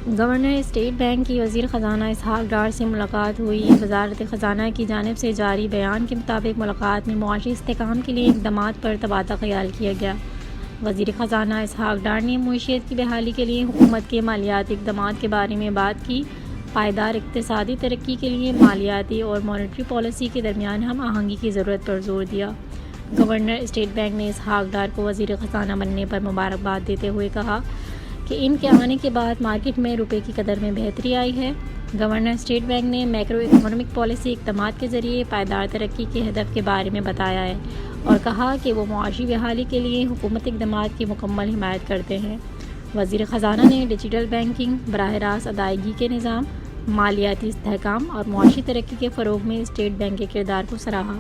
Governor state bank کی وزیر خزانہ اسحاق ڈار سے ملاقات ہوئی۔ وزارت خزانہ کی جانب سے جاری بیان کے مطابق ملاقات میں معاشی استحکام کے لیے اقدامات پر تبادلہ خیال کیا گیا۔ وزیر خزانہ اسحاق ڈار نے معیشت کی بحالی کے لیے حکومت کے مالیاتی اقدامات کے بارے میں بات کی۔ پائیدار اقتصادی ترقی کے لیے مالیاتی اور مانیٹری پالیسی کے درمیان ہم آہنگی کی ضرورت پر زور دیا۔ گورنر اسٹیٹ بینک نے اسحاق ڈار کو وزیر خزانہ بننے پر مبارکباد دیتے ہوئے کہا کہ ان کے آنے کے بعد مارکیٹ میں روپے کی قدر میں بہتری آئی ہے۔ گورنر اسٹیٹ بینک نے میکرو اکنامک پالیسی اقدامات کے ذریعے پائیدار ترقی کے ہدف کے بارے میں بتایا ہے اور کہا کہ وہ معاشی بحالی کے لیے حکومت اقدامات کی مکمل حمایت کرتے ہیں۔ وزیر خزانہ نے ڈیجیٹل بینکنگ، براہ راست ادائیگی کے نظام، مالیاتی استحکام اور معاشی ترقی کے فروغ میں اسٹیٹ بینک کے کردار کو سراہا۔